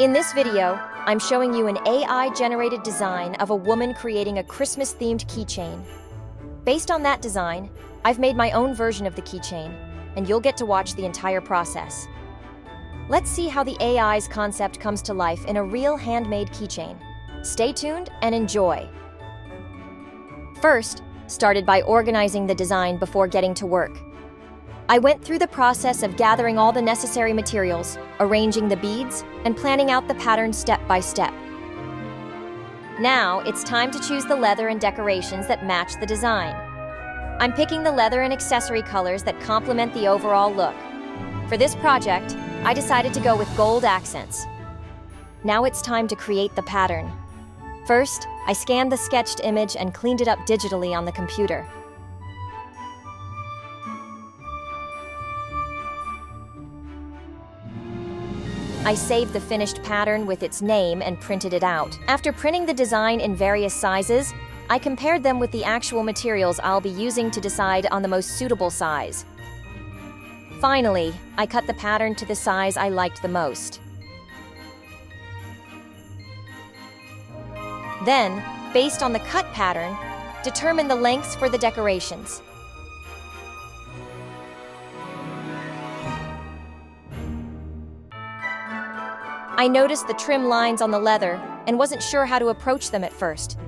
In this video, I'm showing you an AI-generated design of a woman creating a Christmas-themed keychain. Based on that design, I've made my own version of the keychain, and you'll get to watch the entire process. Let's see how the AI's concept comes to life in a real handmade keychain. Stay tuned and enjoy. First, started by organizing the design before getting to work. I went through the process of gathering all the necessary materials, arranging the beads, and planning out the pattern step by step. Now, it's time to choose the leather and decorations that match the design. I'm picking the leather and accessory colors that complement the overall look. For this project, I decided to go with gold accents. Now it's time to create the pattern. First, I scanned the sketched image and cleaned it up digitally on the computer. I saved the finished pattern with its name and printed it out. After printing the design in various sizes, I compared them with the actual materials I'll be using to decide on the most suitable size. Finally, I cut the pattern to the size I liked the most. Then, based on the cut pattern, determine the lengths for the decorations. I noticed the trim lines on the leather and wasn't sure how to approach them at first.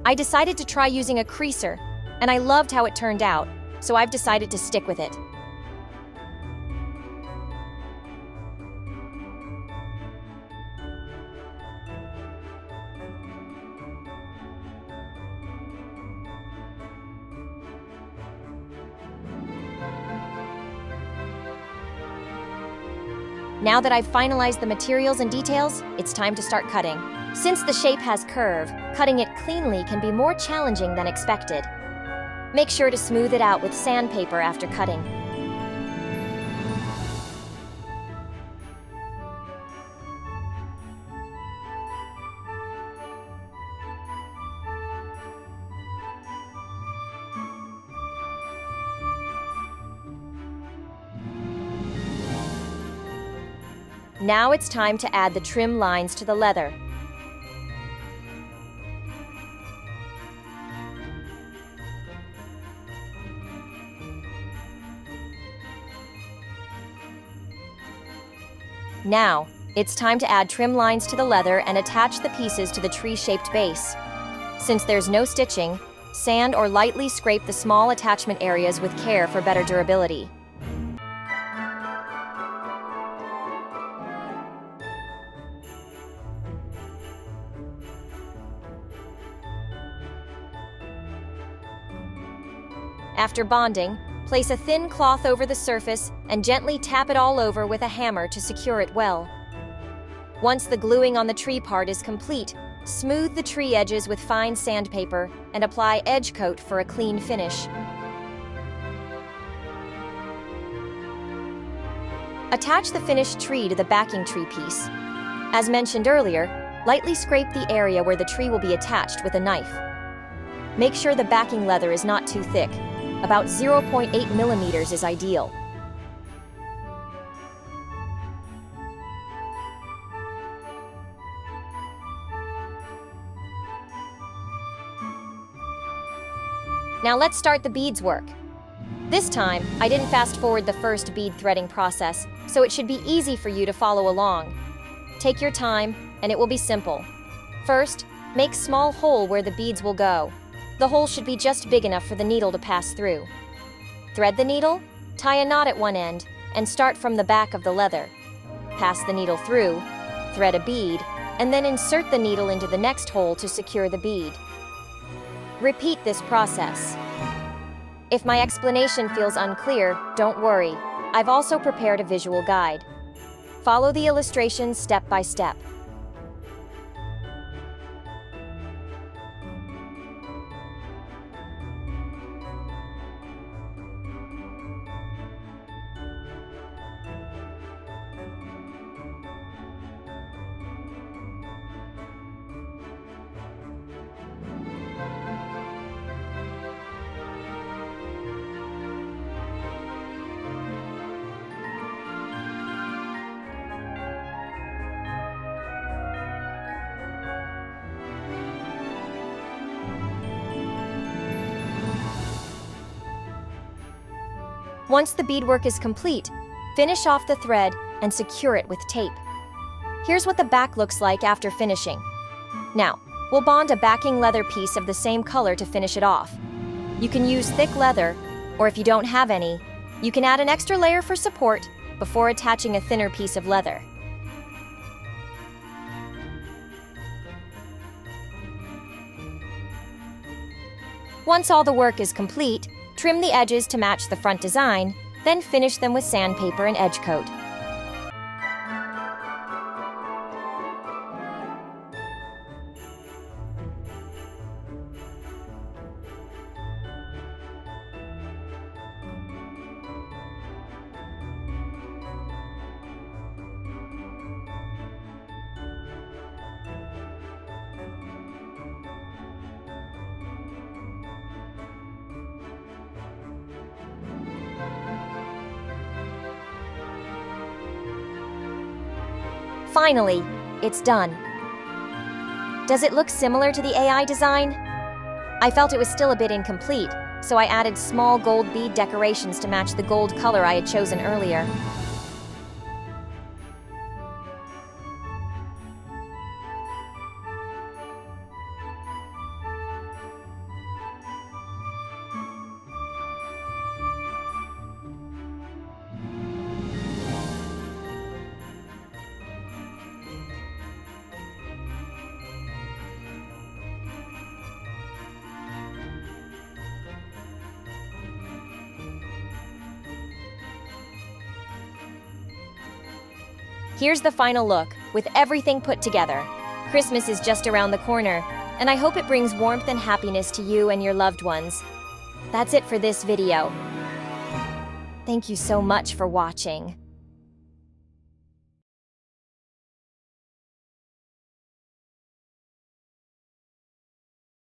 I decided to try using a creaser, and I loved how it turned out, so I've decided to stick with it. Now that I've finalized the materials and details, it's time to start cutting. Since the shape has curve, cutting it cleanly can be more challenging than expected. Make sure to smooth it out with sandpaper after cutting. Now it's time to add the trim lines to the leather. Now, it's time to add trim lines to the leather and attach the pieces to the tree-shaped base. Since there's no stitching, sand or lightly scrape the small attachment areas with care for better durability. After bonding, place a thin cloth over the surface and gently tap it all over with a hammer to secure it well. Once the gluing on the tree part is complete, smooth the tree edges with fine sandpaper and apply edge coat for a clean finish. Attach the finished tree to the backing tree piece. As mentioned earlier, lightly scrape the area where the tree will be attached with a knife. Make sure the backing leather is not too thick. About 0.8 millimeters is ideal. Now let's start the beads work. This time, I didn't fast forward the first bead threading process, so it should be easy for you to follow along. Take your time, and it will be simple. First, make small hole where the beads will go. The hole should be just big enough for the needle to pass through. Thread the needle, tie a knot at one end, and start from the back of the leather. Pass the needle through, thread a bead, and then insert the needle into the next hole to secure the bead. Repeat this process. If my explanation feels unclear, don't worry. I've also prepared a visual guide. Follow the illustrations step by step. Once the beadwork is complete, finish off the thread and secure it with tape. Here's what the back looks like after finishing. Now, we'll bond a backing leather piece of the same color to finish it off. You can use thick leather, or if you don't have any, you can add an extra layer for support before attaching a thinner piece of leather. Once all the work is complete, trim the edges to match the front design, then finish them with sandpaper and edge coat. Finally, it's done. Does it look similar to the AI design? I felt it was still a bit incomplete, so I added small gold bead decorations to match the gold color I had chosen earlier. Here's the final look, with everything put together. Christmas is just around the corner, and I hope it brings warmth and happiness to you and your loved ones. That's it for this video. Thank you so much for watching.